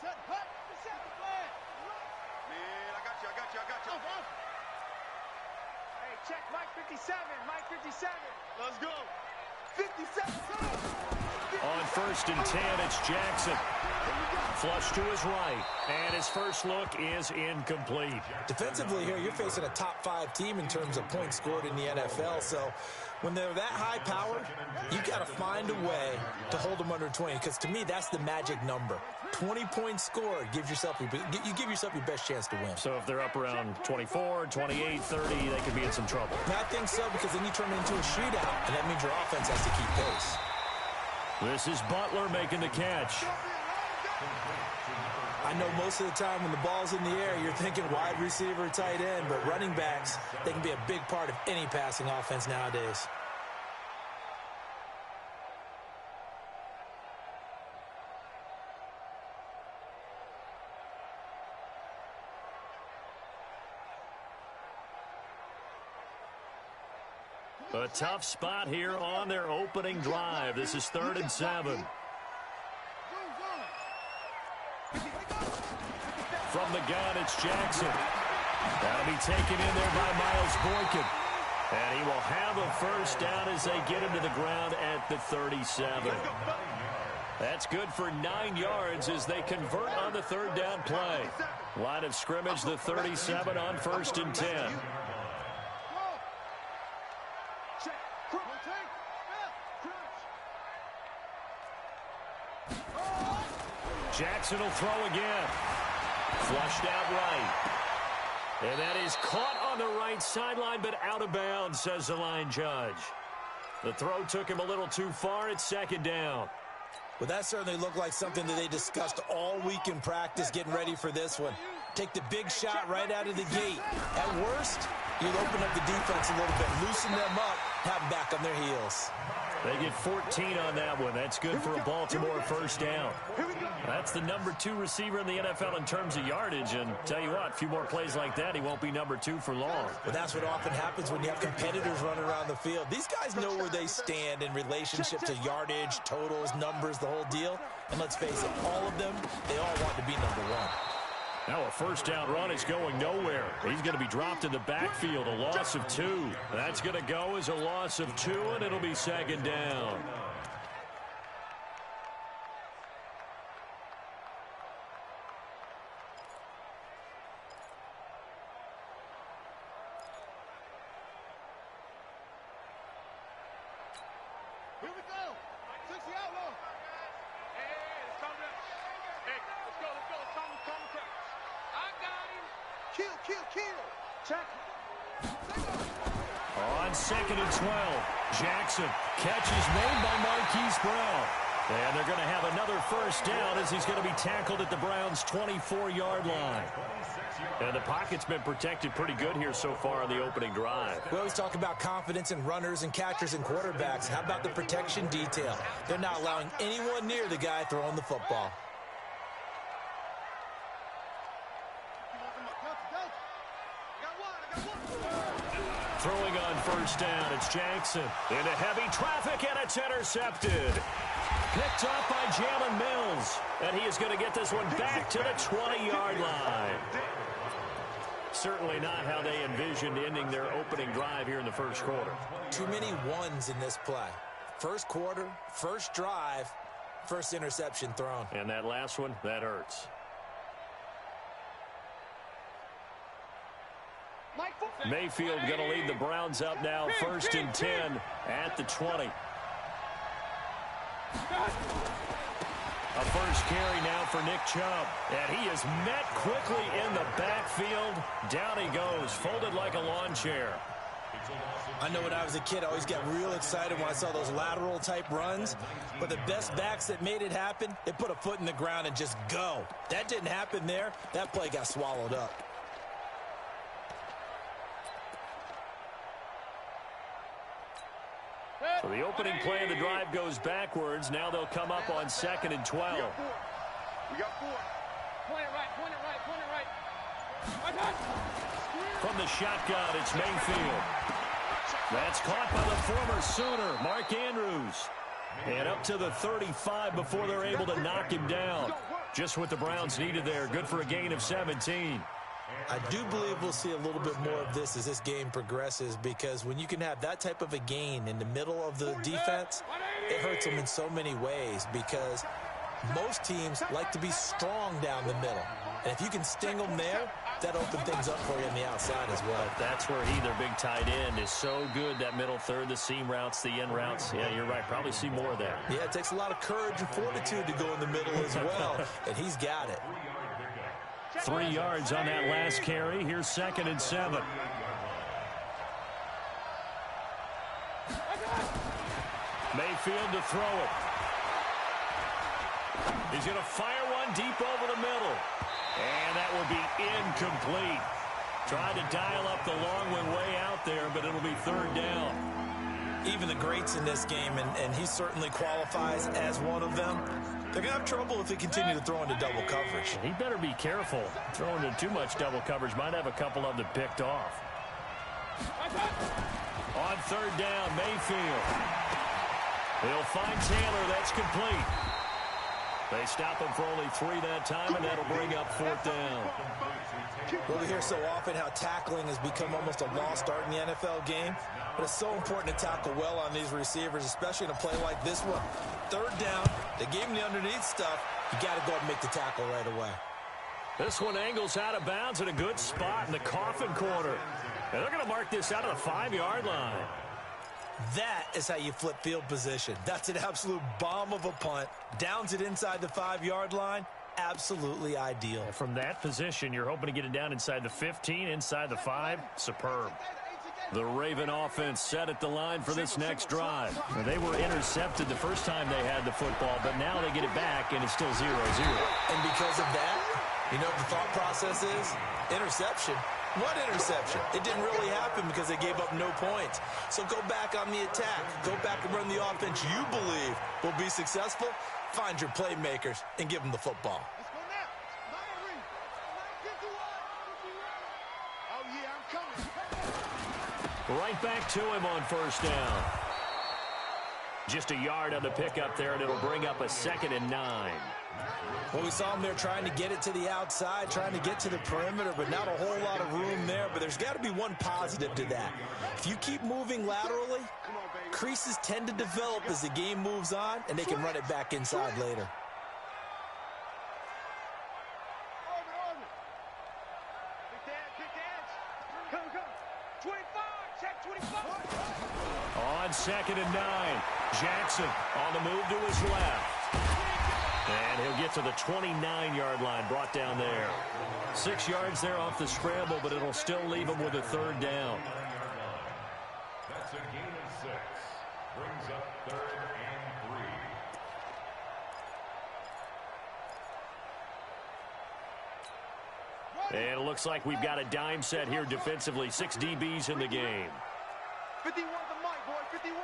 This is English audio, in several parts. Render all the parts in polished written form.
Hey, check Mike 57. Mike 57. Let's go. 57. On 1st and 10, it's Jackson. Flush to his right, and his first look is incomplete. Defensively here, you're facing a top 5 team in terms of points scored in the NFL, so when they're that high powered, you got to find a way to hold them under 20, because to me, that's the magic number. 20 points scored, you give yourself your best chance to win. So if they're up around 24, 28, 30, they could be in some trouble. I think so, because then you turn it into a shootout, and that means your offense has to keep pace. This is Butler making the catch. I know most of the time when the ball's in the air, you're thinking wide receiver, tight end, but running backs, they can be a big part of any passing offense nowadays. A tough spot here on their opening drive. This is 3rd and 7. From the gun, it's Jackson. That'll be taken in there by Miles Boykin. And he will have a first down as they get him to the ground at the 37. That's good for 9 yards as they convert on the 3rd down play. Line of scrimmage, the 37 on 1st and 10. Jackson will throw again. Flushed out right. And that is caught on the right sideline, but out of bounds, says the line judge. The throw took him a little too far. It's 2nd down. Well, that certainly looked like something that they discussed all week in practice, getting ready for this one. Take the big shot right out of the gate. At worst, you'll open up the defense a little bit, loosen them up, have them back on their heels. They get 14 on that one. That's good for a Baltimore first down. That's the number 2 receiver in the NFL in terms of yardage. And tell you what, a few more plays like that, he won't be number 2 for long. Well, that's what often happens when you have competitors running around the field. These guys know where they stand in relationship to yardage, totals, numbers, the whole deal. And let's face it, all of them, they all want to be number 1. Now a first down run is going nowhere. He's going to be dropped in the backfield, a loss of 2. That's going to go as a loss of 2, and it'll be 2nd down. Here we go. 60 outlaw. Hey, let's calm down. Hey, let's go. Calm down. I got him. Kill. Check. On 2nd and 12, Jackson. Catch is made by Marquise Brown. And they're going to have another first down as he's going to be tackled at the Browns' 24-yard line. And the pocket's been protected pretty good here so far on the opening drive. We always talk about confidence in runners and catchers and quarterbacks. How about the protection detail? They're not allowing anyone near the guy throwing the football. Throwing on first down, it's Jackson. Into heavy traffic, and it's intercepted. Picked up by Jalen Mills. And he is going to get this one back to the 20-yard line. Certainly not how they envisioned ending their opening drive here in the first quarter. Too many ones in this play. First quarter, first drive, first interception thrown. And that last one, that hurts. Mayfield going to lead the Browns up now, 1st and 10 at the 20. A first carry now for Nick Chubb. And he is met quickly in the backfield. Down he goes, folded like a lawn chair. I know when I was a kid, I always got real excited when I saw those lateral type runs. But the best backs that made it happen, they put a foot in the ground and just go. That didn't happen there. That play got swallowed up. So the opening play of the drive goes backwards. Now they'll come up on 2nd and 12. We got 4. Point it right. From the shotgun, it's Mayfield. That's caught by the former Sooner, Mark Andrews. And up to the 35 before they're able to knock him down. Just what the Browns needed there. Good for a gain of 17. I do believe we'll see a little bit more of this as this game progresses, because when you can have that type of a gain in the middle of the defense, it hurts them in so many ways, because most teams like to be strong down the middle. And if you can sting them there, that opens things up for you on the outside as well. That's where he, their big tight end, is so good, that middle third, the seam routes, the in routes. Yeah, you're right. Probably see more of that. Yeah, it takes a lot of courage and fortitude to go in the middle as well, and he's got it. 3 yards on that last carry. Here's 2nd and 7. Mayfield to throw it. He's going to fire one deep over the middle. And that will be incomplete. Tried to dial up the long one way out there, but it'll be 3rd down. Even the greats in this game, and he certainly qualifies as one of them, they're going to have trouble if they continue to throw into double coverage. He better be careful. Throwing into too much double coverage might have a couple of them picked off. On 3rd down, Mayfield. He'll find Taylor. That's complete. They stop him for only 3 that time, and that'll bring up 4th down. Well, we hear so often how tackling has become almost a lost art in the NFL game, but it's so important to tackle well on these receivers, especially in a play like this one. 3rd down, they gave him the underneath stuff. You got to go and make the tackle right away. This one angles out of bounds at a good spot in the coffin corner. And they're going to mark this out of the 5-yard line. That is how you flip field position. That's an absolute bomb of a punt. Downs it inside the 5-yard line. Absolutely ideal. From that position, you're hoping to get it down inside the 15, inside the 5. Superb. The Raven offense set at the line for this next drive. They were intercepted the first time they had the football, but now they get it back, and it's still 0-0. And because of that, you know what the thought process is? Interception. What interception? It didn't really happen because they gave up no points. So go back on the attack. Go back and run the offense you believe will be successful. Find your playmakers and give them the football. Let's go now. Oh, yeah, I'm coming. Right back to him on 1st down. Just a yard on the pickup there, and it'll bring up a 2nd and 9. Well, we saw him there trying to get it to the outside, trying to get to the perimeter, but not a whole lot of room there. But there's got to be one positive to that. If you keep moving laterally, creases tend to develop as the game moves on, and they can run it back inside later. On 2nd and 9, Jackson on the move to his left. And he'll get to the 29-yard line, brought down there. 6 yards there off the scramble, but it'll still leave him with a 3rd down. That's a gain of 6. Brings up 3rd and 3. And it looks like we've got a dime set here defensively. 6 DBs in the game. 51 the mic, boy, 51.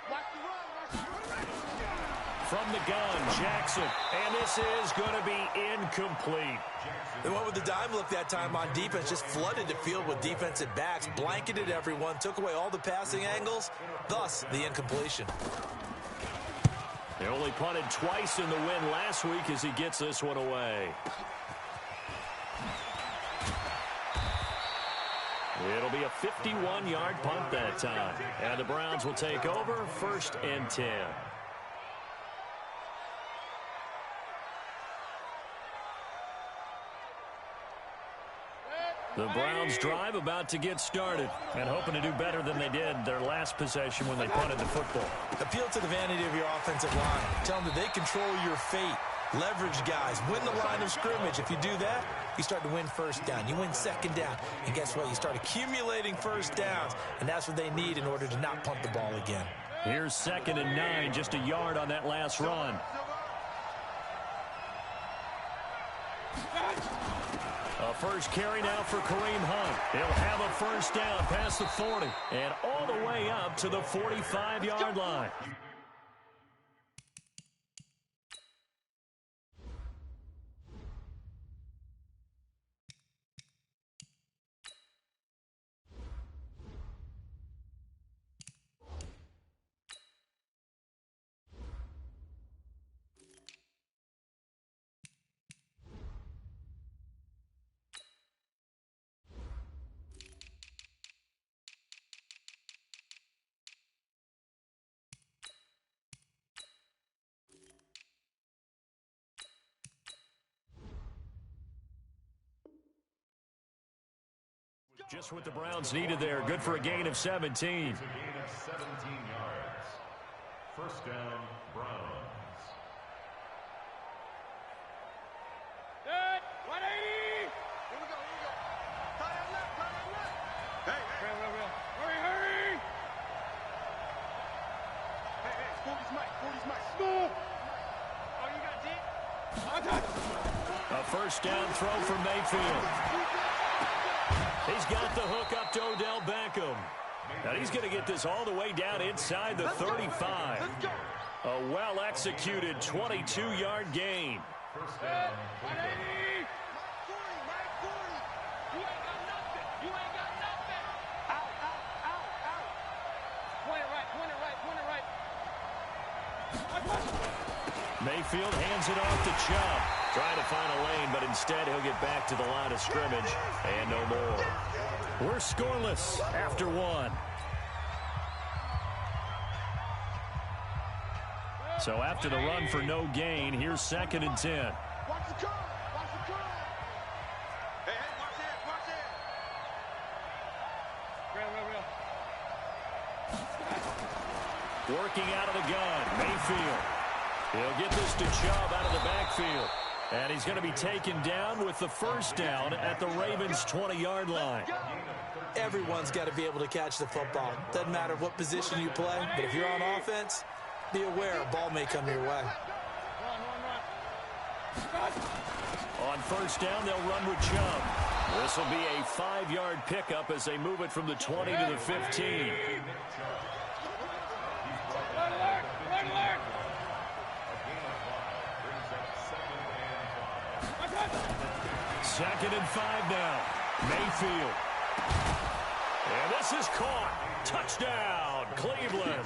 Watch the run, watch the run. From the gun, Jackson. And this is going to be incomplete. They went with the dime look that time on defense, just flooded the field with defensive backs, blanketed everyone, took away all the passing angles, thus the incompletion. They only punted twice in the win last week as he gets this one away. It'll be a 51-yard punt that time. And the Browns will take over 1st and 10. The Browns drive about to get started and hoping to do better than they did their last possession when they punted the football. Appeal to the vanity of your offensive line. Tell them that they control your fate. Leverage guys. Win the line of scrimmage. If you do that, you start to win 1st down. You win 2nd down. And guess what? You start accumulating 1st downs. And that's what they need in order to not punt the ball again. Here's 2nd and 9. Just a yard on that last run. A first carry now for Kareem Hunt. He'll have a 1st down past the 40 and all the way up to the 45-yard line. Just what the Browns needed there. Good for a gain of 17. It's a gain of 17 yards. First down, Browns. Good. 180. Here we go. Tie that left. Hey. Real. Hurry. Hey. Sporty's mic. Small. Oh, you got deep? A first down throw for Mayfield. He's got the hook up to Odell Beckham. Now he's going to get this all the way down inside the 35. A well-executed 22-yard gain. First down, 180. Mike 40. You ain't got nothing. Out. Point it right. Mayfield hands it off to Chubb. Trying to find a lane, but instead he'll get back to the line of scrimmage. And no more. We're scoreless after one. So after the run for no gain, here's 2nd and 10. Watch the curve. Hey, watch it. Real. Working out of the gun, Mayfield. He'll get this to Chubb out of the backfield. And he's going to be taken down with the first down at the Ravens' 20-yard line. Everyone's got to be able to catch the football. Doesn't matter what position you play, but if you're on offense, be aware a ball may come your way. On first down, they'll run with Chubb. This will be a 5-yard pickup as they move it from the 20 to the 15. Second and 5 now. Mayfield. And this is caught. Touchdown, Cleveland.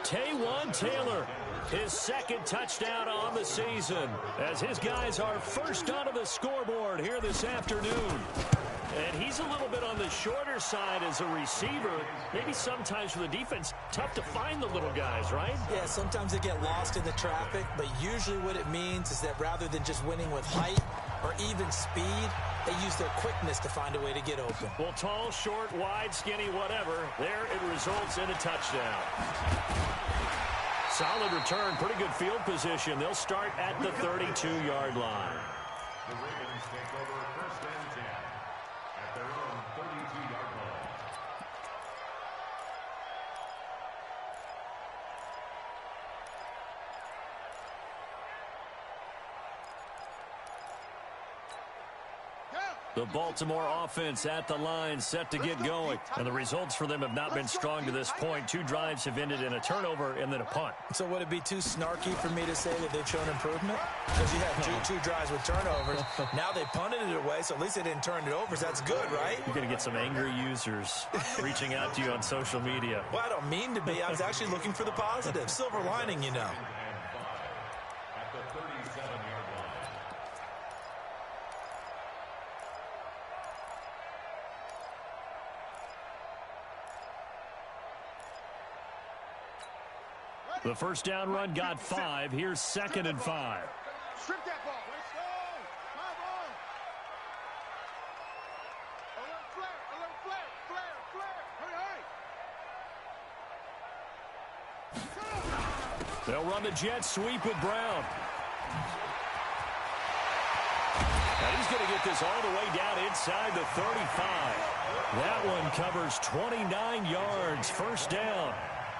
Taywan Taylor, his 2nd touchdown on the season, as his guys are first onto the scoreboard here this afternoon. And he's a little bit on the shorter side as a receiver. Maybe sometimes for the defense, tough to find the little guys, right? Yeah, sometimes they get lost in the traffic, but usually what it means is that rather than just winning with height or even speed, they use their quickness to find a way to get open. Well, tall, short, wide, skinny, whatever, there it results in a touchdown. Solid return, pretty good field position. They'll start at the 32-yard line. The Ravens take over first and 10 at their own 32-yard line. The Baltimore offense at the line, set to get going. And the results for them have not been strong to this point. 2 drives have ended in a turnover and then a punt. So would it be too snarky for me to say that they've shown improvement? Because you had two drives with turnovers. Now they punted it away, so at least they didn't turn it over. So that's good, right? You're going to get some angry users reaching out to you on social media. Well, I don't mean to be. I was actually looking for the positive. Silver lining, you know. At the 37-yard line. The first down run got 5. Here's 2nd and 5. Strip that ball. Let's go. My ball. A little flare. Hurry. They'll run the jet sweep with Brown. And he's going to get this all the way down inside the 35. That one covers 29 yards. First down.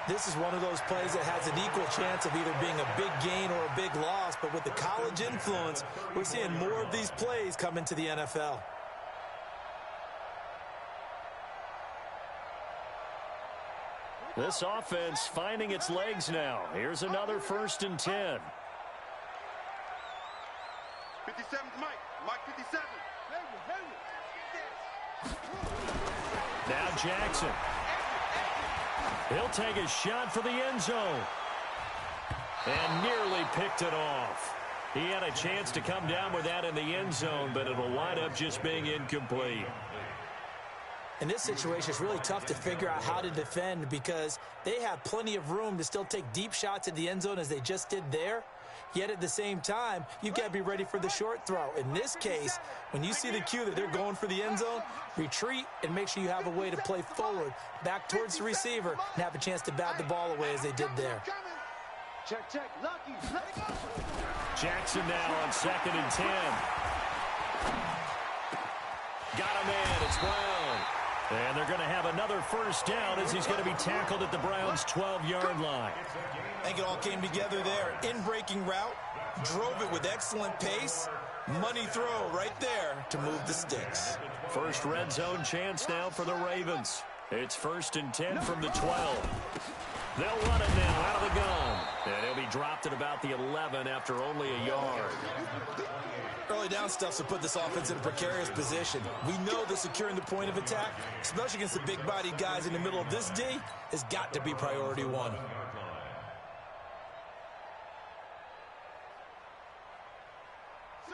This is one of those plays that has an equal chance of either being a big gain or a big loss, but with the college influence, we're seeing more of these plays come into the NFL. This offense finding its legs now. Here's another 1st and 10. 57's Mike. Mike 57. Now Jackson. He'll take a shot for the end zone. And nearly picked it off. He had a chance to come down with that in the end zone, but it'll wind up just being incomplete. In this situation, it's really tough to figure out how to defend because they have plenty of room to still take deep shots at the end zone as they just did there. Yet at the same time, you've got to be ready for the short throw. In this case, when you see the cue that they're going for the end zone, retreat and make sure you have a way to play forward, back towards the receiver, and have a chance to bat the ball away as they did there. Check, check, Lucky, let it go. Jackson now on 2nd and 10. Got a man, it's Brown. And they're going to have another first down as he's going to be tackled at the Browns' 12-yard line. I think it all came together there. In-breaking route, drove it with excellent pace. Money throw right there to move the sticks. First red zone chance now for the Ravens. It's 1st and 10 from the 12. They'll run it now out of the gun. And he'll be dropped at about the 11 after only a yard. Early down stuff to put this offense in a precarious position. We know that securing the point of attack, especially against the big-bodied guys in the middle of this D, has got to be priority one.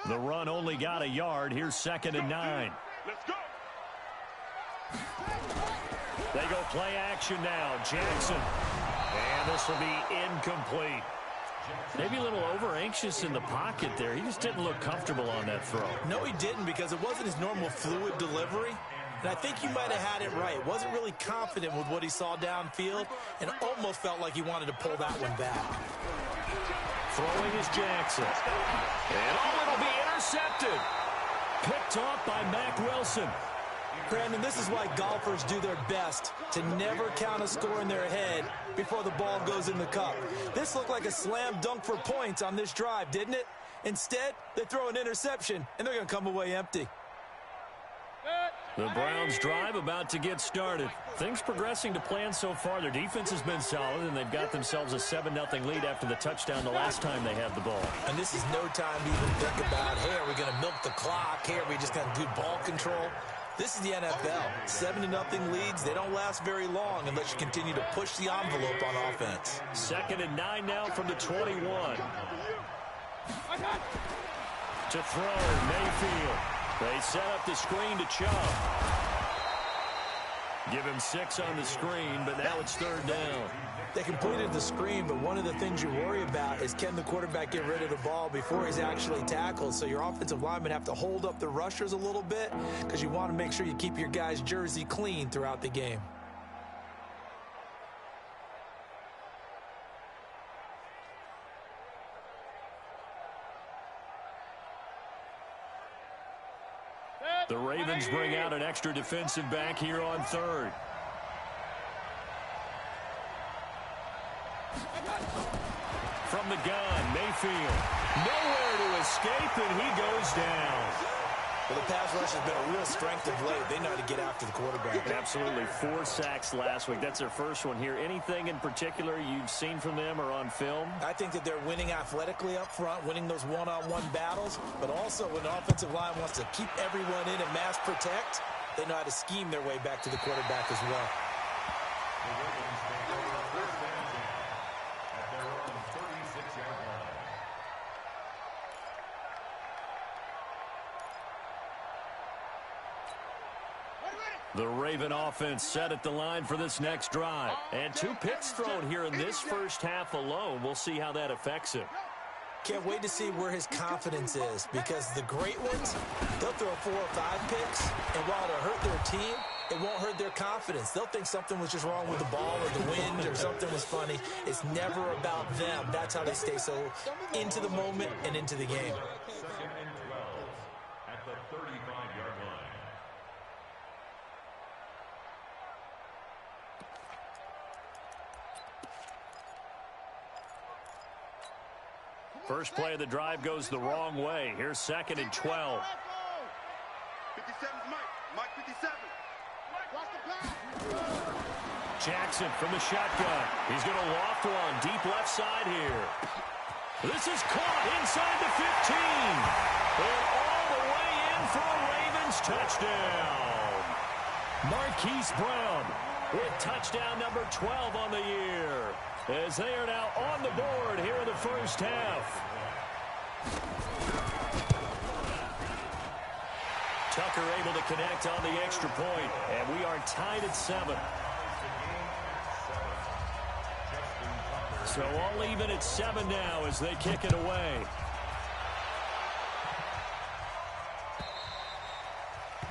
The run only got a yard. Here's 2nd and 9. Let's go. They go play action now. Jackson. And this will be incomplete. Maybe a little over-anxious in the pocket there. He just didn't look comfortable on that throw. No, he didn't, because it wasn't his normal fluid delivery. And I think you might have had it right. Wasn't really confident with what he saw downfield and almost felt like he wanted to pull that one back. Throwing is Jackson. And it'll be intercepted. Picked off by Mack Wilson. Brandon, this is why golfers do their best to never count a score in their head before the ball goes in the cup. This looked like a slam dunk for points on this drive, didn't it? Instead, they throw an interception, and they're going to come away empty. The Browns drive about to get started. Things progressing to plan so far. Their defense has been solid, and they've got themselves a 7-0 lead after the touchdown the last time they had the ball. And this is no time to even think about, hey, are we going to milk the clock? Hey, are we just going to do ball control? This is the NFL. 7-0 leads, they don't last very long unless you continue to push the envelope on offense. 2nd and 9 now from the 21. To throw, Mayfield. They set up the screen to Chubb. Give him 6 on the screen, but now it's 3rd down. They completed the screen, but one of the things you worry about is can the quarterback get rid of the ball before he's actually tackled? So your offensive linemen have to hold up the rushers a little bit because you want to make sure you keep your guy's jersey clean throughout the game. The Ravens bring out an extra defensive back here on 3rd. From the gun, Mayfield. Nowhere to escape, and he goes down. Well, the pass rush has been a real strength of late. They know how to get after the quarterback. Absolutely. 4 sacks last week. That's their first one here. Anything in particular you've seen from them or on film? I think that they're winning athletically up front, winning those one-on-one battles, but also when the offensive line wants to keep everyone in and mass protect, they know how to scheme their way back to the quarterback as well. The Raven offense set at the line for this next drive. And 2 picks thrown here in this first half alone. We'll see how that affects him. Can't wait to see where his confidence is, because the great ones, they'll throw 4 or 5 picks, and while it'll hurt their team, it won't hurt their confidence. They'll think something was just wrong with the ball or the wind or something was funny. It's never about them. That's how they stay so into the moment and into the game. At the 35-yard line. First play of the drive goes the wrong way. Here's 2nd and 12. 57's Mike 57. Jackson from the shotgun. He's going to loft one deep left side here. This is caught inside the 15. And all the way in for a Ravens touchdown. Marquise Brown with touchdown number 12 on the year, as they are now on the board here in the first half. Tucker able to connect on the extra point, and we are tied at 7. So all even at 7 now as they kick it away.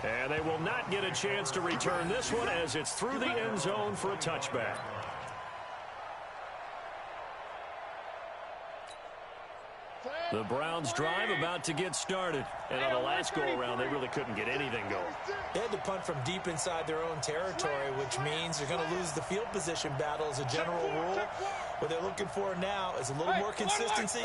And they will not get a chance to return this one as it's through the end zone for a touchback. The Browns drive about to get started. And on the last go-around, they really couldn't get anything going. They had to punt from deep inside their own territory, which means they're going to lose the field position battle as a general rule. What they're looking for now is a little more consistency,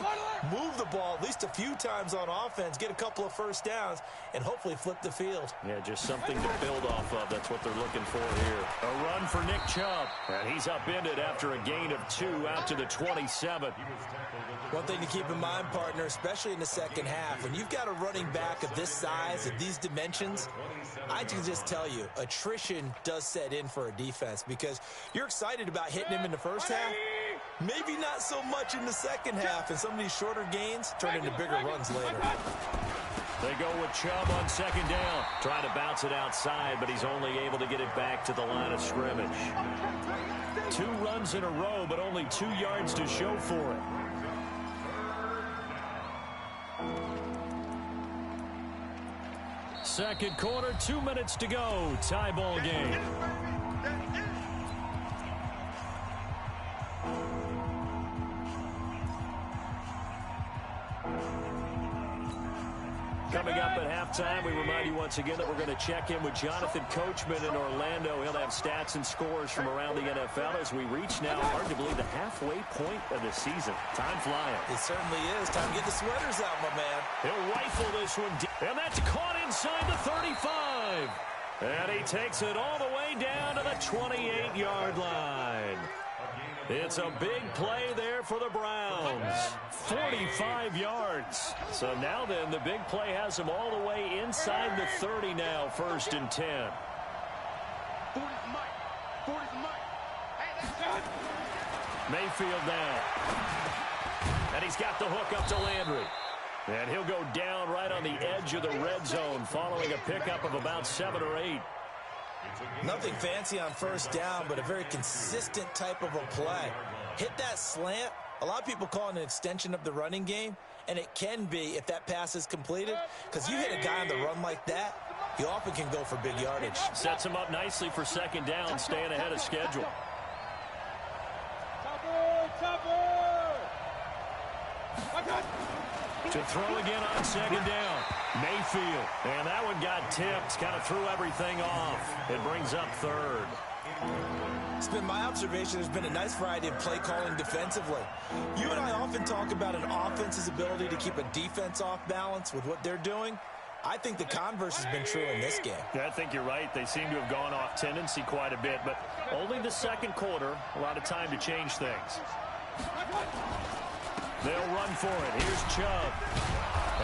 move the ball at least a few times on offense, get a couple of first downs, and hopefully flip the field. Yeah, just something to build off of. That's what they're looking for here. A run for Nick Chubb. And he's upended after a gain of 2 out to the 27. One thing to keep in mind, partner, especially in the second half, when you've got a running back of this size, of these dimensions, I can just tell you, attrition does set in for a defense because you're excited about hitting him in the first half. Maybe not so much in the second half, and some of these shorter gains turn into bigger runs later. They go with Chubb on second down. Trying to bounce it outside, but he's only able to get it back to the line of scrimmage. 2 runs in a row, but only 2 yards to show for it. Second quarter, 2 minutes to go. Tie ball game. Coming up at halftime, we remind you once again that we're going to check in with Jonathan Coachman in Orlando. He'll have stats and scores from around the NFL as we reach now, hard to believe, the halfway point of the season. Time flying. It certainly is. Time to get the sweaters out, my man. He'll rifle this one, and that's caught inside the 35. And he takes it all the way down to the 28-yard line. It's a big play there for the Browns. 45 yards. So now then, the big play has them all the way inside the 30 now, 1st and 10. Mayfield now. And he's got the hook up to Landry. And he'll go down right on the edge of the red zone following a pickup of about 7 or 8. Nothing fancy on first down, but a very consistent type of a play. Hit that slant. A lot of people call it an extension of the running game, and it can be if that pass is completed, because you hit a guy on the run like that, he often can go for big yardage. Sets him up nicely for second down, staying ahead of schedule. To throw again on second down. Mayfield. And that one got tipped. Kind of threw everything off. It brings up 3rd. It's been my observation there's been a nice variety of play calling defensively. You and I often talk about an offense's ability to keep a defense off balance with what they're doing. I think the converse has been true in this game. Yeah, I think you're right. They seem to have gone off tendency quite a bit, but only the second quarter. A lot of time to change things. They'll run for it. Here's Chubb.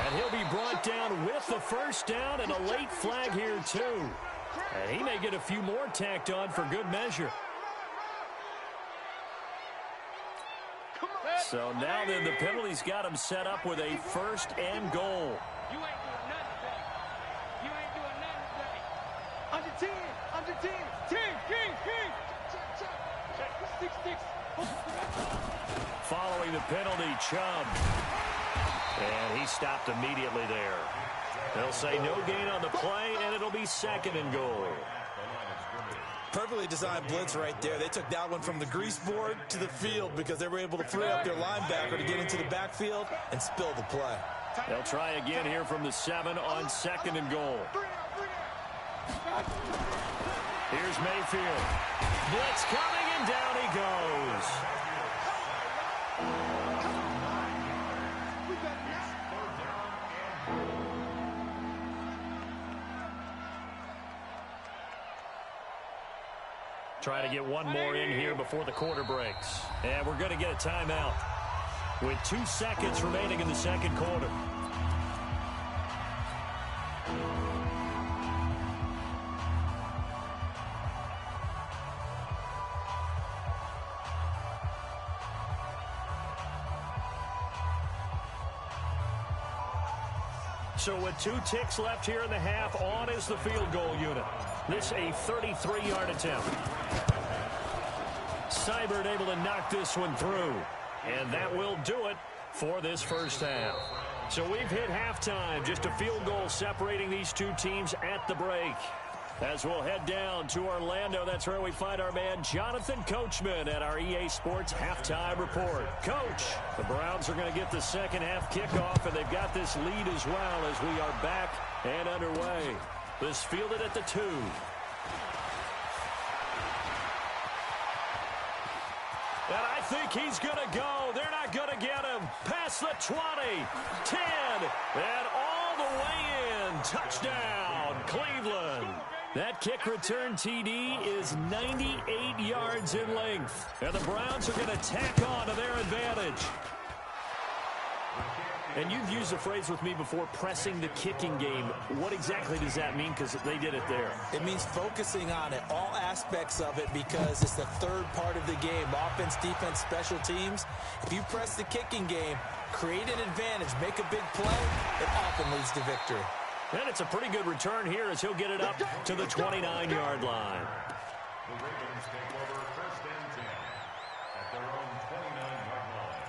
And he'll be brought down with the first down and a late flag here, too. And he may get a few more tacked on for good measure. So now then, the penalty's got him set up with a 1st and goal. You ain't doing nothing today. You ain't doing nothing today. Under 10. 10. King. Check. 6. Following the penalty, Chubb. And he stopped immediately there. They'll say no gain on the play, and it'll be 2nd and goal. Perfectly designed blitz right there. They took that one from the grease board to the field because they were able to free up their linebacker to get into the backfield and spill the play. They'll try again here from the 7 on 2nd and goal. Here's Mayfield. Blitz coming, and down he goes. Try to get one more in here before the quarter breaks. And we're going to get a timeout with 2 seconds remaining in the second quarter. So with 2 ticks left here in the half, on is the field goal unit. This a 33-yard attempt. Seibert able to knock this one through. And that will do it for this first half. So we've hit halftime. Just a field goal separating these two teams at the break. As we'll head down to Orlando, that's where we find our man Jonathan Coachman at our EA Sports Halftime Report. Coach, the Browns are going to get the second half kickoff, and they've got this lead as well as we are back and underway. This fielded at the 2. And I think he's going to go. They're not going to get him. Past the 20, 10, and all the way in. Touchdown, Cleveland. That kick return TD is 98 yards in length. And the Browns are going to tack on to their advantage. And you've used the phrase with me before, pressing the kicking game. What exactly does that mean? Because they did it there. It means focusing on it, all aspects of it, because it's the third part of the game. Offense, defense, special teams. If you press the kicking game, create an advantage, make a big play, it often leads to victory. And it's a pretty good return here as he'll get it up to the 29-yard line. The Ravens take over first and 10 at their own 29-yard line.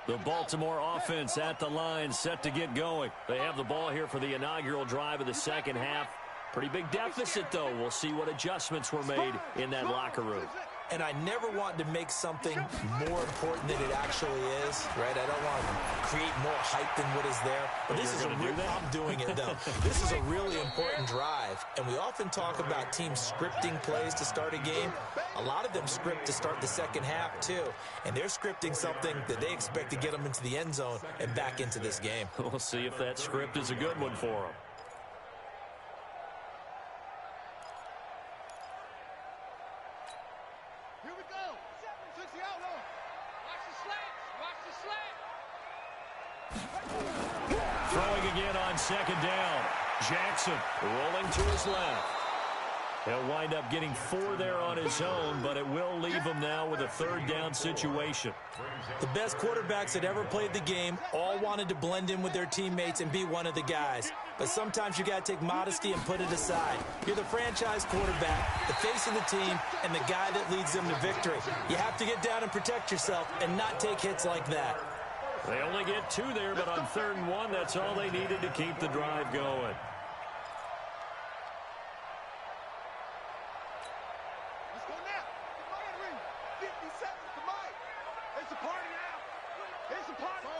The Baltimore offense at the line, set to get going. They have the ball here for the inaugural drive of the second half. Pretty big deficit, though. We'll see what adjustments were made in that locker room. And I never want to make something more important than it actually is, right? I don't want to create more hype than what is there. But this is I'm doing it, though. This is a really important drive. And we often talk about teams scripting plays to start a game. A lot of them script to start the second half, too. And they're scripting something that they expect to get them into the end zone and back into this game. We'll see if that script is a good one for them. Throwing again on second down. Jackson rolling to his left. He'll wind up getting 4 there on his own, but it will leave him now with a third down situation. The best quarterbacks that ever played the game all wanted to blend in with their teammates and be one of the guys. But sometimes you got to take modesty and put it aside. You're the franchise quarterback, the face of the team, and the guy that leads them to victory. You have to get down and protect yourself and not take hits like that. They only get 2 there, but on 3rd and 1, that's all they needed to keep the drive going. Let's go now. Come on, 50 seconds. Come on. It's a party now. It's a party.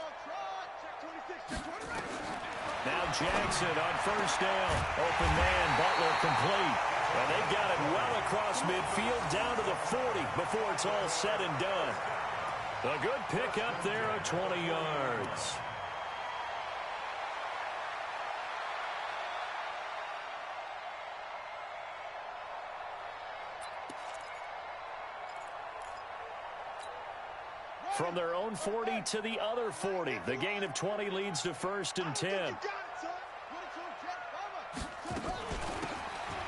Check 26. Check 20. Now Jackson on first down. Open man, Butler complete. And they've got it well across midfield down to the 40 before it's all said and done. A good pick up there at 20 yards. From their own 40 to the other 40. The gain of 20 leads to 1st and 10.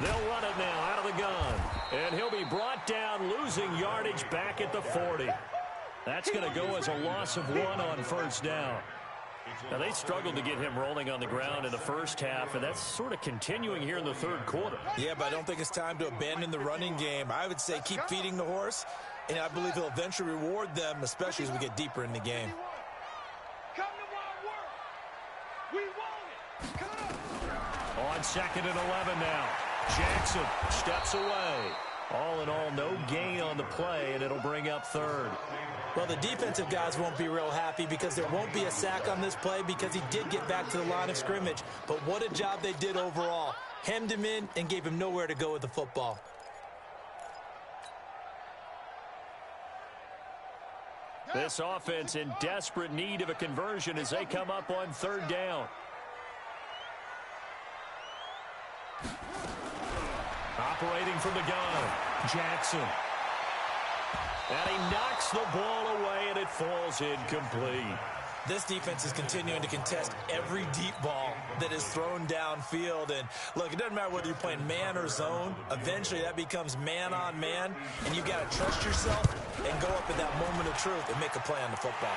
They'll run it now out of the gun. And he'll be brought down, losing yardage back at the 40. That's going to go as a loss of 1 on 1st down. Now, they struggled to get him rolling on the ground in the first half, and that's sort of continuing here in the 3rd quarter. Yeah, but I don't think it's time to abandon the running game. I would say keep feeding the horse, and I believe he'll eventually reward them, especially as we get deeper in the game. Come to my work. We want it. On 2nd and 11 now. Jackson steps away. All in all, no gain on the play, and it'll bring up 3rd. Well, the defensive guys won't be real happy because there won't be a sack on this play because he did get back to the line of scrimmage. But what a job they did overall. Hemmed him in and gave him nowhere to go with the football. This offense in desperate need of a conversion as they come up on 3rd down. Operating from the gun, Jackson. And he knocks the ball away, and it falls incomplete. This defense is continuing to contest every deep ball that is thrown downfield. And, look, it doesn't matter whether you're playing man or zone. Eventually, that becomes man-on-man, and you've got to trust yourself and go up at that moment of truth and make a play on the football.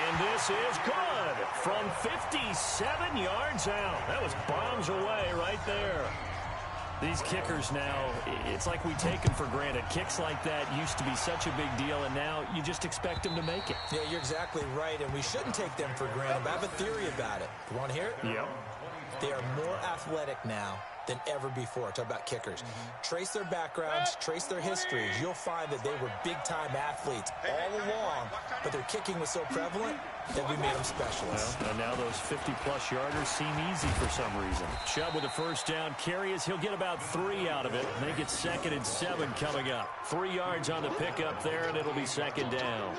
And this is good. good from 57 yards out. That was bombs away right there. These kickers now, it's like we take them for granted. Kicks like that used to be such a big deal, and now you just expect them to make it. Yeah, you're exactly right, and we shouldn't take them for granted. But I have a theory about it. You want to hear it? Yep. They are more athletic now than ever before. Talk about kickers. Trace their backgrounds, trace their histories. You'll find that they were big-time athletes all along, but their kicking was so prevalent that we made them specialists. Well, and now those 50-plus yarders seem easy for some reason. Chubb with a first down carry as he'll get about 3 out of it. They get 2nd and 7 coming up. 3 yards on the pickup there, and it'll be 2nd down.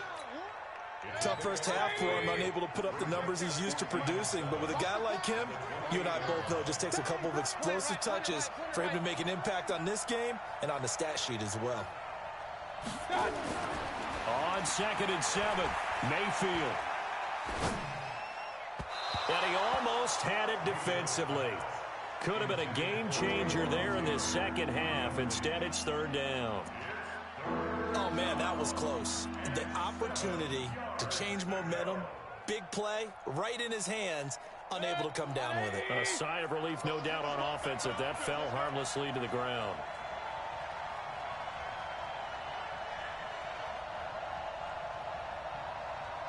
Tough first half for him, unable to put up the numbers he's used to producing. But with a guy like him, you and I both know it just takes a couple of explosive touches for him to make an impact on this game and on the stat sheet as well. On 2nd and 7, Mayfield. And he almost had it defensively. Could have been a game changer there in this second half. Instead, it's 3rd down. Oh, man, that was close. The opportunity to change momentum, big play, right in his hands, unable to come down with it. A sigh of relief, no doubt, on offense if that fell harmlessly to the ground.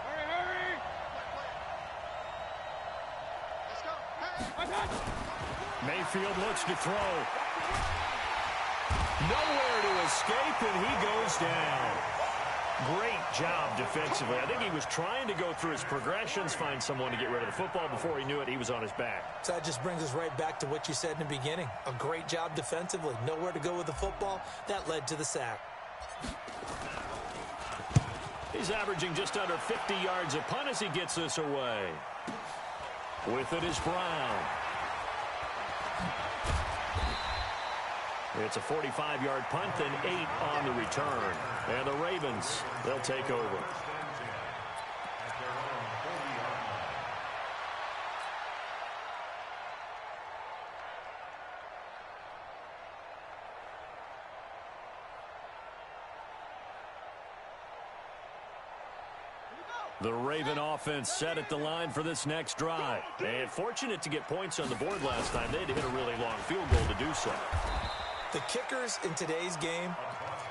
Hurry! Let's go. Mayfield looks to throw. Nowhere to escape, and he goes down. Great job defensively. I think he was trying to go through his progressions, find someone to get rid of the football. Before he knew it, he was on his back. So that just brings us right back to what you said in the beginning. A great job defensively. Nowhere to go with the football. That led to the sack. He's averaging just under 50 yards a punt as he gets this away. With it is Brown. It's a 45-yard punt, then 8 on the return. And the Ravens, they'll take over. The Raven offense set at the line for this next drive. And fortunate to get points on the board last time. They had to hit a really long field goal to do so. The kickers in today's game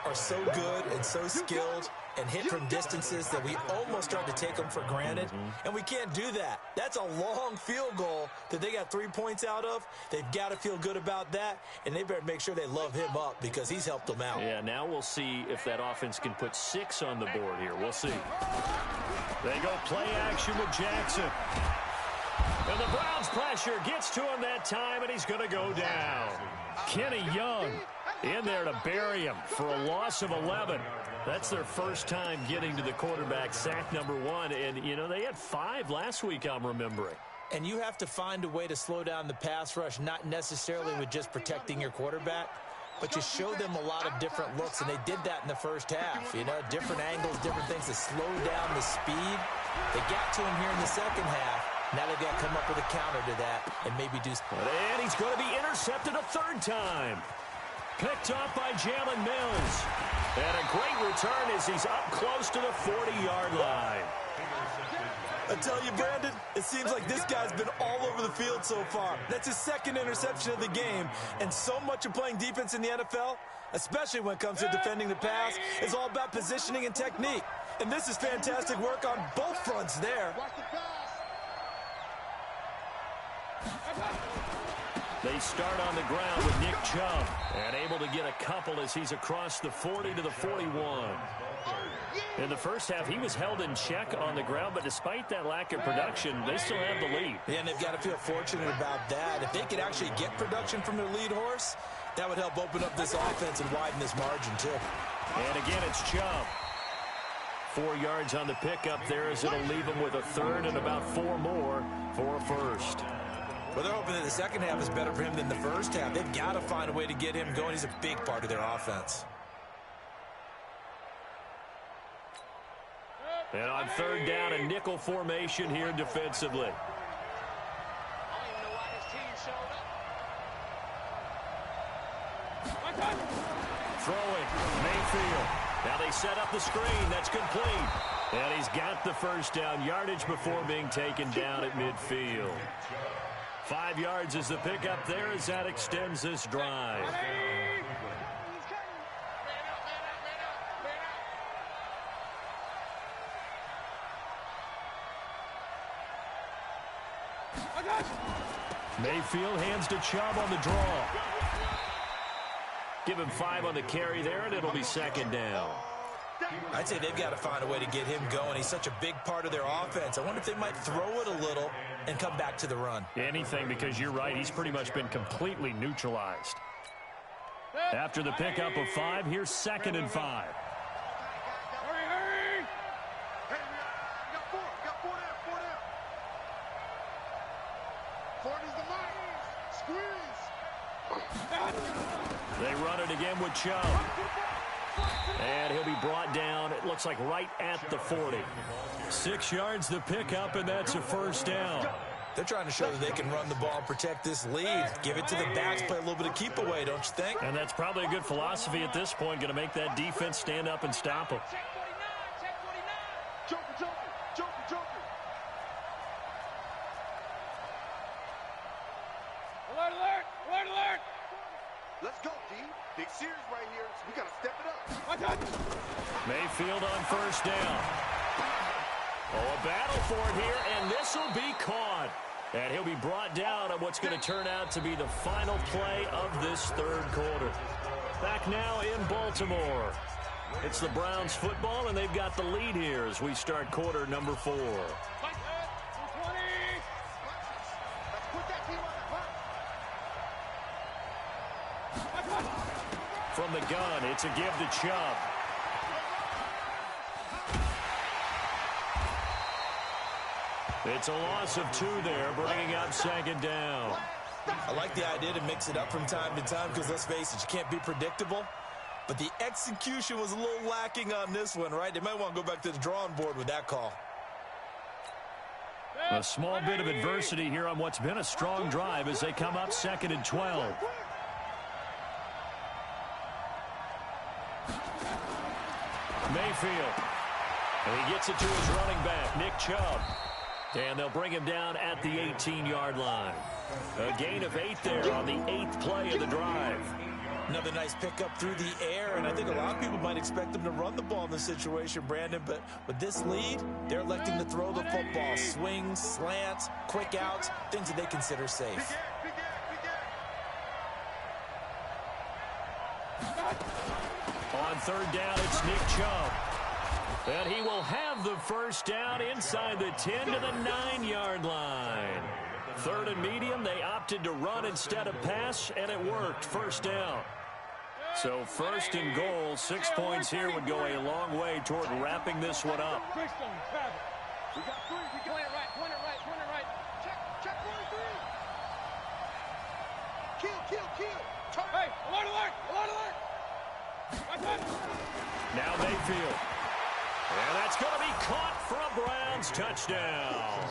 are so good and so skilled and hit from distances that we almost start to take them for granted. And we can't do that. That's a long field goal that they got 3 points out of. They've got to feel good about that, and they better make sure they love him up because he's helped them out. Yeah, now we'll see if that offense can put 6 on the board here. We'll see. They go play action with Jackson. And the Browns pressure gets to him that time, and he's going to go down. Kenny Young in there to bury him for a loss of 11. That's their first time getting to the quarterback, sack number 1. And, you know, they had 5 last week, I'm remembering. And you have to find a way to slow down the pass rush, not necessarily with just protecting your quarterback, but you show them a lot of different looks, and they did that in the first half. You know, different angles, different things to slow down the speed. They got to him here in the second half. Now they've got to come up with a counter to that and maybe do something. And he's going to be intercepted a 3rd time. Picked off by Jalen Mills. And a great return as he's up close to the 40-yard line. I tell you, Brandon, it seems like this guy's been all over the field so far. That's his 2nd interception of the game. And so much of playing defense in the NFL, especially when it comes to defending the pass, is all about positioning and technique. And this is fantastic work on both fronts there. They start on the ground with Nick Chubb, and able to get a couple as he's across the 40 to the 41. In the first half, he was held in check on the ground, but despite that lack of production, they still have the lead. Yeah, and they've got to feel fortunate about that. If they could actually get production from their lead horse, that would help open up this offense and widen this margin, too. And again, it's Chubb. 4 yards on the pickup there as it'll leave him with a 3rd and about 4 more for a first. Well, they're hoping that the second half is better for him than the first half. They've got to find a way to get him going. He's a big part of their offense. And on 3rd down, a nickel formation here defensively. Throwing, Mayfield. Now they set up the screen. That's complete. And he's got the first down, yardage before being taken down at midfield. 5 yards is the pickup there as that extends this drive. Mayfield hands to Chubb on the draw. Give him 5 on the carry there, and it'll be second down. I'd say they've got to find a way to get him going. He's such a big part of their offense. I wonder if they might throw it a little and come back to the run. Anything, because you're right. He's pretty much been completely neutralized. After the pickup of 5, here's 2nd and 5. Hurry! Hey, got 4 down. 4 is the mark. Squeeze. They run it again with Chubb. And he'll be brought down, it looks like right at the 40. 6 yards the pickup, and that's a first down. They're trying to show that they can run the ball and protect this lead. Give it to the backs, play a little bit of keep away, don't you think? And that's probably a good philosophy at this point, going to make that defense stand up and stop them. Check 49. Joker. Alert. Let's go, D. Big series right here. So we got to step it up. Mayfield on first down. Oh, a battle for it here, and this will be caught. And he'll be brought down on what's going to turn out to be the final play of this third quarter. Back now in Baltimore. It's the Browns football, and they've got the lead here as we start quarter number 4. From the gun, it's a give to Chubb. It's a loss of 2 there, bringing up second down. I like the idea to mix it up from time to time because, let's face it, you can't be predictable. But the execution was a little lacking on this one, right? They might want to go back to the drawing board with that call. A small bit of adversity here on what's been a strong drive as they come up 2nd and 12. Mayfield. And he gets it to his running back, Nick Chubb. And they'll bring him down at the 18-yard line. A gain of 8 there on the 8th play of the drive. Another nice pickup through the air, and I think a lot of people might expect them to run the ball in this situation, Brandon, but with this lead, they're electing to throw the football. Swings, slants, quick outs, things that they consider safe. On third down, it's Nick Chubb. And he will have the first down inside the 10 to the 9-yard line. 3rd and medium, they opted to run instead of pass, and it worked. First down. So 1st and goal, 6 points here would go a long way toward wrapping this one up. We got 3. Point it right. Check 43. Kill. Hey, alert. Now Mayfield. And that's going to be caught for a Browns touchdown.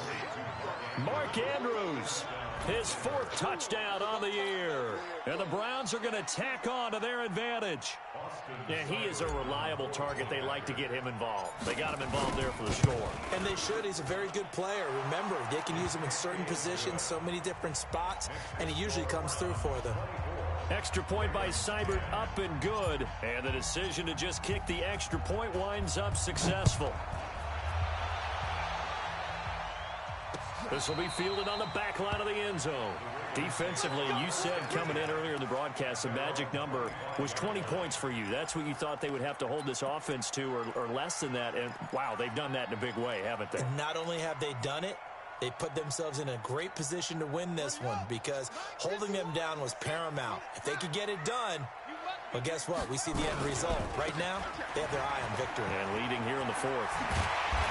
Mark Andrews, his 4th touchdown on the year. And the Browns are going to tack on to their advantage. And he is a reliable target. They like to get him involved. They got him involved there for the score. And they should. He's a very good player. Remember, they can use him in certain positions, so many different spots, and he usually comes through for them. Extra point by Seibert, up and good. And the decision to just kick the extra point winds up successful. This will be fielded on the back line of the end zone. Defensively, you said coming in earlier in the broadcast, the magic number was 20 points for you. That's what you thought they would have to hold this offense to, or less than that. And, wow, they've done that in a big way, haven't they? And not only have they done it, they put themselves in a great position to win this one because holding them down was paramount. If they could get it done, well, guess what? We see the end result. Right now, they have their eye on victory. And leading here in the 4th.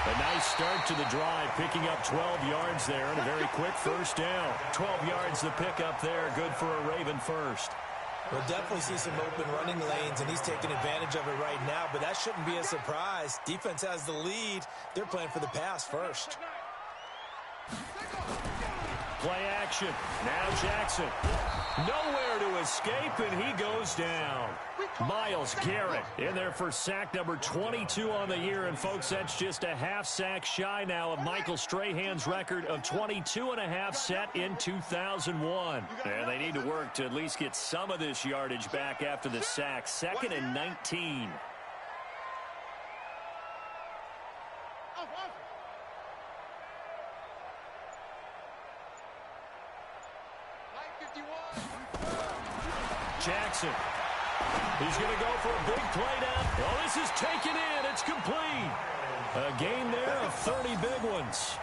A nice start to the drive, picking up 12 yards there and a very quick first down. 12 yards the pickup there, good for a Raven first. We'll definitely see some open running lanes, and he's taking advantage of it right now, but that shouldn't be a surprise. Defense has the lead. They're playing for the pass first. Play action. Now Jackson. Nowhere to escape, and he goes down. Myles Garrett in there for sack number 22 on the year. And, folks, that's just a half sack shy now of Michael Strahan's record of 22.5 set in 2001. And they need to work to at least get some of this yardage back after the sack. 2nd and 19. Jackson. He's going to go for a big play down. Oh, this is taken in. It's complete. A gain there of 30 big ones.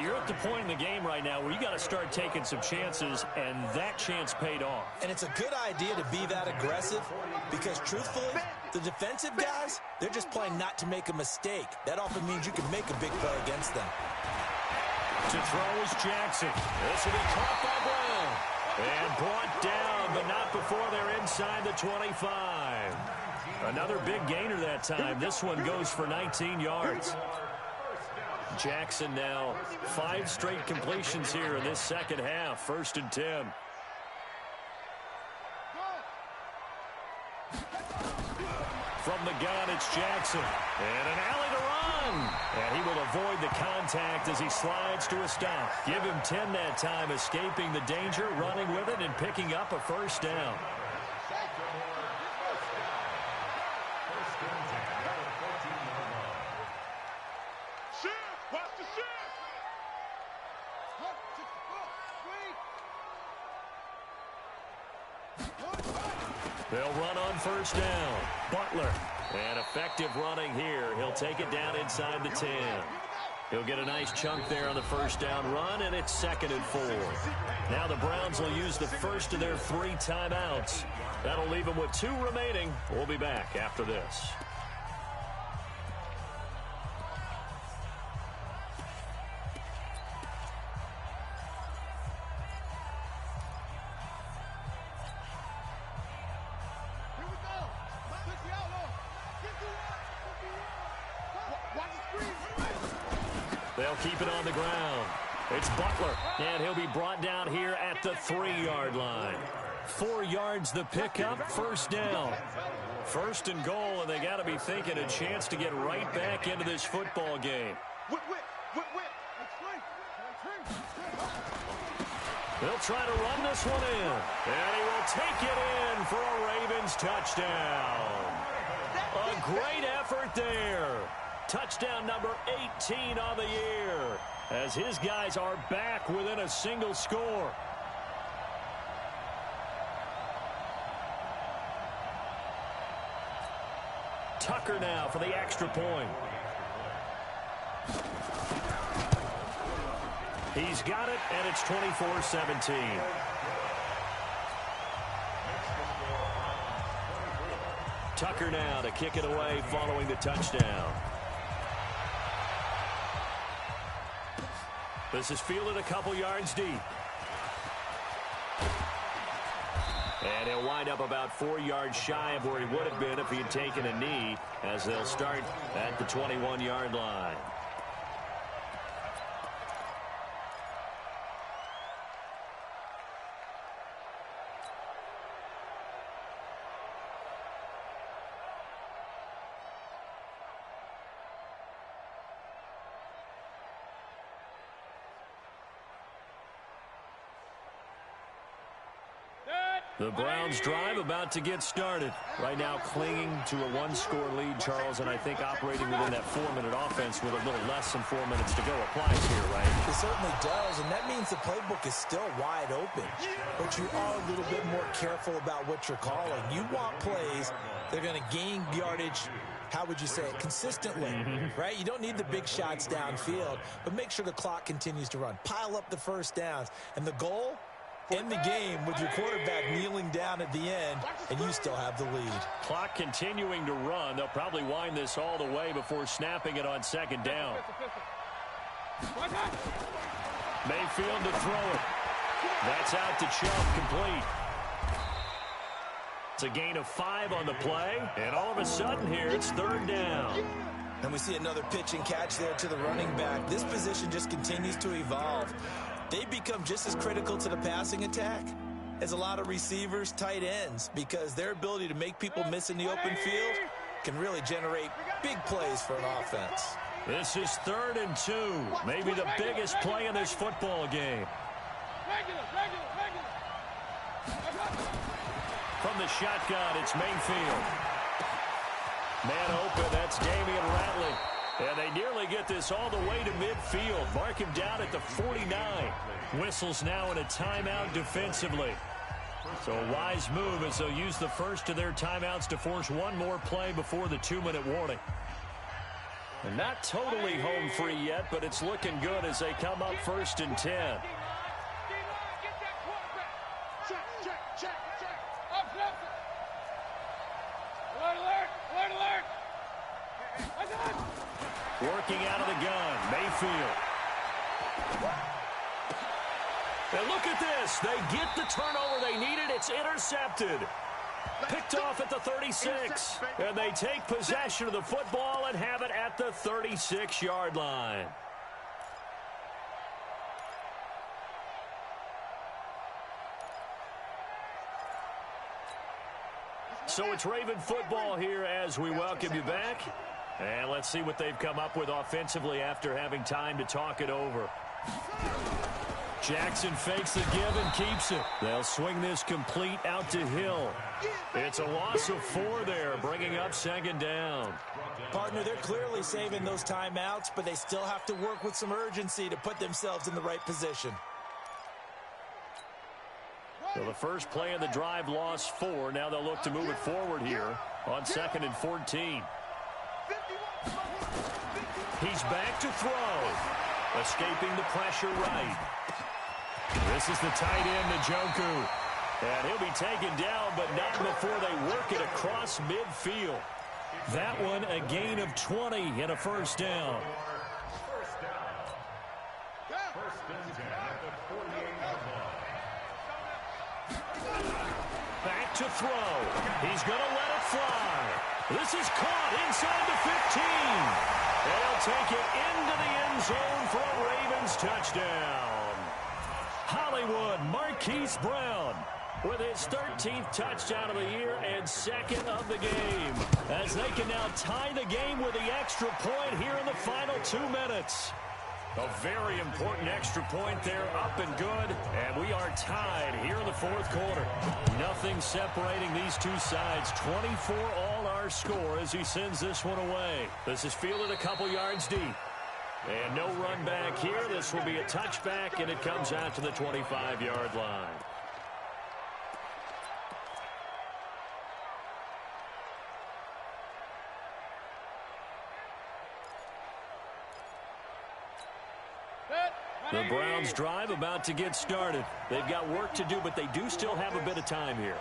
You're at the point in the game right now where you got to start taking some chances, and that chance paid off. And it's a good idea to be that aggressive because, truthfully, the defensive guys, they're just playing not to make a mistake. That often means you can make a big play against them. To throw is Jackson. This will be caught by Brown. And brought down, but not before they're inside the 25. Another big gainer that time. This one goes for 19 yards. Jackson now 5 straight completions here in this second half. 1st and 10. From the gun, it's Jackson. And an alley to run. And he will avoid the contact as he slides to a stop. Give him 10 that time, escaping the danger, running with it, and picking up a 1st down. They'll run on 1st down. Butler. And effective running here. He'll take it down inside the 10. He'll get a nice chunk there on the 1st down run, and it's 2nd and 4. Now the Browns will use the first of their 3 timeouts. That'll leave them with 2 remaining. We'll be back after this. They'll keep it on the ground. It's Butler, and he'll be brought down here at the 3-yard line. 4 yards the pickup, 1st down. 1st and goal, and they got to be thinking a chance to get right back into this football game. They'll try to run this one in, and he will take it in for a Ravens touchdown. A great effort there. Touchdown number 18 on the year as his guys are back within a single score. Tucker now for the extra point. He's got it, and it's 24-17. Tucker now to kick it away following the touchdown. This is fielded a couple yards deep. And he'll wind up about 4 yards shy of where he would have been if he had taken a knee, as they'll start at the 21-yard line. The Browns drive about to get started. Right now clinging to a 1-score lead, Charles, and I think operating within that 4-minute offense with a little less than 4 minutes to go applies here, right? It certainly does, and that means the playbook is still wide open. But you are a little bit more careful about what you're calling. You want plays that are going to gain yardage, how would you say it, consistently, right? You don't need the big shots downfield, but make sure the clock continues to run. Pile up the 1st downs, and the goal, end the game with your quarterback kneeling down at the end, and you still have the lead. Clock continuing to run. They'll probably wind this all the way before snapping it on 2nd down. Mayfield to throw it. That's out to Chubb, complete. It's a gain of 5 on the play, and all of a sudden here it's 3rd down. And we see another pitch and catch there to the running back. This position just continues to evolve. they become just as critical to the passing attack as a lot of receivers, tight ends, because their ability to make people miss in the open field can really generate big plays for an offense. This is 3rd and 2, maybe the biggest play in this football game. From the shotgun, it's Mayfield. Man open, that's Damian Ratley. And they nearly get this all the way to midfield. Mark him down at the 49. Whistles now in a timeout defensively. So a wise move as they'll use the first of their timeouts to force one more play before the 2-minute warning. And not totally home free yet, but it's looking good as they come up 1st and 10. Working out of the gun, Mayfield. And look at this. They get the turnover they needed. It's intercepted. Picked off at the 36. And they take possession of the football and have it at the 36-yard line. So it's Raven football here as we welcome you back. And let's see what they've come up with offensively after having time to talk it over. Jackson fakes the give and keeps it. They'll swing this complete out to Hill. It's a loss of 4 there, bringing up 2nd down. Partner, they're clearly saving those timeouts, but they still have to work with some urgency to put themselves in the right position. So the first play of the drive lost 4. Now they'll look to move it forward here on 2nd and 14. He's back to throw. Escaping the pressure right. This is the tight end, Njoku. And he'll be taken down, but not before they work it across midfield. That one a gain of 20 and a 1st down. Back to throw. He's going to let it fly. This is caught inside the 15. They'll take it into the end zone for a Ravens touchdown. Hollywood Marquise Brown with his 13th touchdown of the year and 2nd of the game, as they can now tie the game with the extra point here in the final 2 minutes. A very important extra point there, up and good, and we are tied here in the 4th quarter. Nothing separating these two sides. 24 all our score as he sends this one away. This is fielded a couple yards deep. And no run back here. This will be a touchback, and it comes out to the 25-yard line. The Browns drive about to get started. They've got work to do, but they do still have a bit of time here.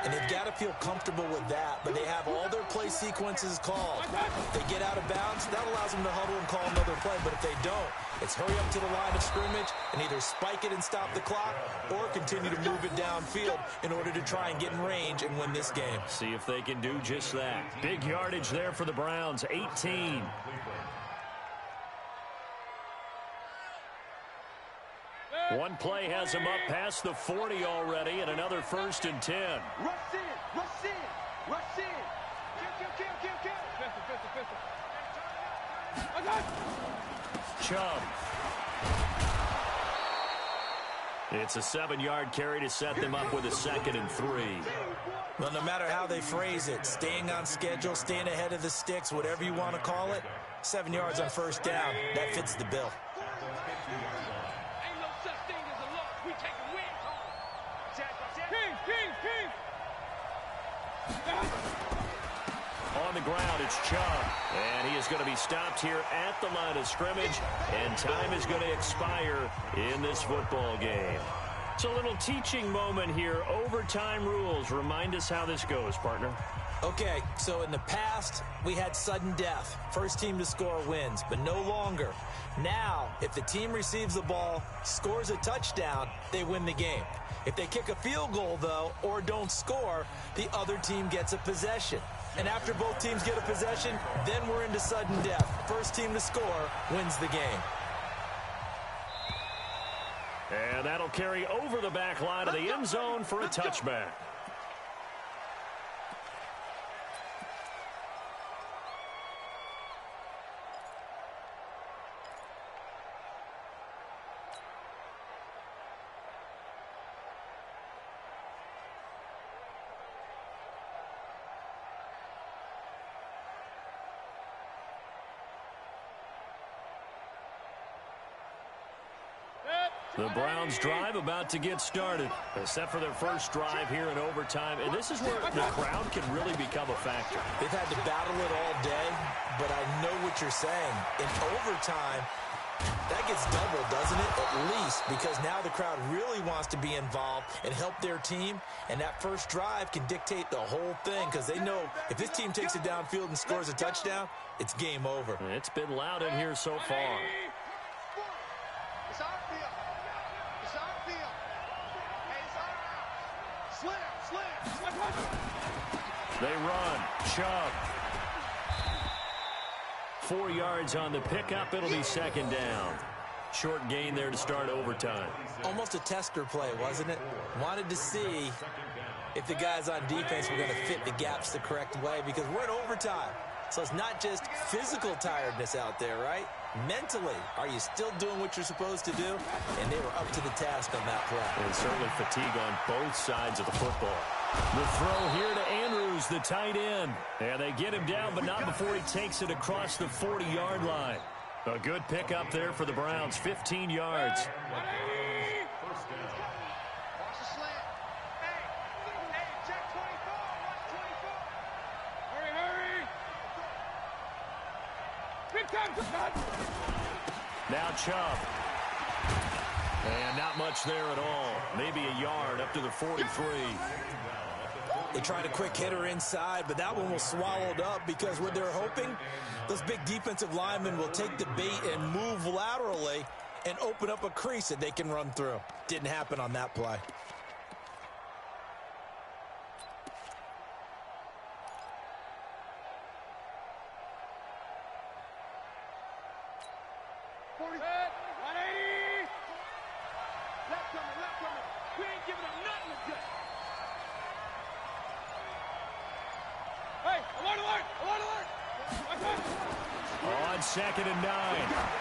And they've got to feel comfortable with that, but they have all their play sequences called. If they get out of bounds, that allows them to huddle and call another play, but if they don't, it's hurry up to the line of scrimmage and either spike it and stop the clock or continue to move it downfield in order to try and get in range and win this game. See if they can do just that. Big yardage there for the Browns, 18. One play has him up past the 40 already, and another 1st and 10. Rush in, rush in, rush in. Kill. Pistol. Chubb. It's a 7-yard carry to set them up with a 2nd and 3. Well, no matter how they phrase it, staying on schedule, staying ahead of the sticks, whatever you want to call it, 7 yards on 1st down, that fits the bill. On the ground, it's Chubb, and he is going to be stopped here at the line of scrimmage, and time is going to expire in this football game. It's a little teaching moment here. Overtime rules. Remind us how this goes, partner. Okay, so in the past, we had sudden death. First team to score wins, but no longer. Now, if the team receives the ball, scores a touchdown, they win the game. If they kick a field goal, though, or don't score, the other team gets a possession. And after both teams get a possession, then we're into sudden death. First team to score wins the game. And that'll carry over the back line of the end zone for a touchback. The Browns drive about to get started, except for their first drive here in overtime. And this is where the crowd can really become a factor. They've had to battle it all day, but I know what you're saying. In overtime, that gets doubled, doesn't it? At least, because now the crowd really wants to be involved and help their team. And that first drive can dictate the whole thing, because they know if this team takes it downfield and scores a touchdown, it's game over. It's been loud in here so far. They run. Chubb. 4 yards on the pickup. It'll be second down. Short gain there to start overtime. Almost a tester play, wasn't it? Wanted to see if the guys on defense were going to fit the gaps the correct way, because we're in overtime. So it's not just physical tiredness out there, right? Mentally, are you still doing what you're supposed to do? And they were up to the task on that play. And certainly fatigue on both sides of the football. The throw here to Andrews, the tight end. And they get him down, but not before he takes it across the 40-yard line. A good pickup there for the Browns, 15 yards. Now Chubb. And not much there at all. Maybe a yard up to the 43. They tried a quick hitter inside, but that one was swallowed up because what they're hoping, those big defensive linemen will take the bait and move laterally and open up a crease that they can run through. Didn't happen on that play. On 2nd and 9,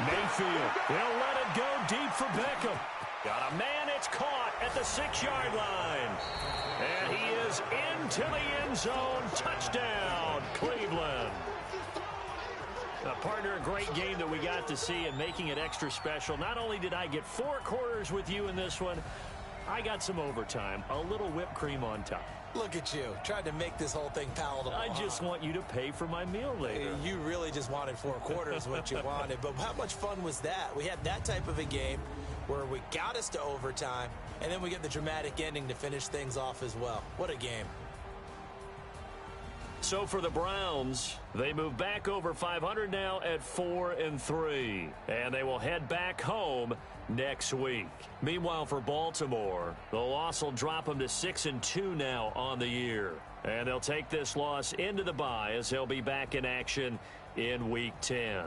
Mayfield. They'll let it go deep for Beckham. Got a man, it's caught at the 6-yard line. And he is into the end zone. Touchdown, Cleveland. Partner, a great game that we got to see, and making it extra special. Not only did I get 4 quarters with you in this one, I got some overtime, a little whipped cream on top. Look at you, tried to make this whole thing palatable. I just want you to pay for my meal later. You really just wanted 4 quarters what you wanted, but how much fun was that? We had that type of a game where we got us to overtime, and then we get the dramatic ending to finish things off as well. What a game. So for the Browns, they move back over 500 now at 4-3, and they will head back home next week. Meanwhile, for Baltimore, the loss will drop them to 6-2 now on the year, and they'll take this loss into the bye as they'll be back in action in Week 10.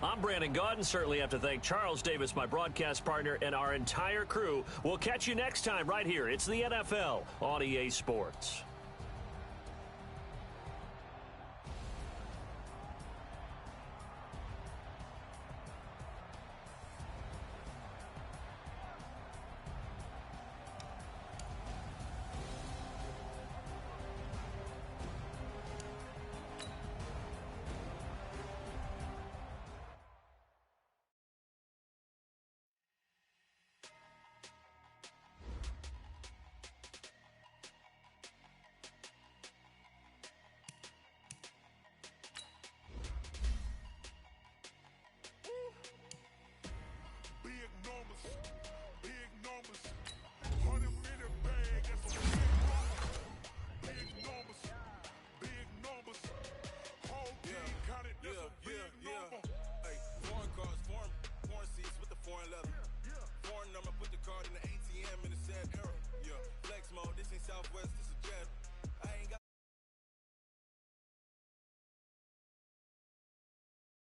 I'm Brandon Gaudin. Certainly have to thank Charles Davis, my broadcast partner, and our entire crew. We'll catch you next time right here. It's the NFL on EA Sports. Foreign cars, foreign seats with the foreign leather. Foreign number, put the card in the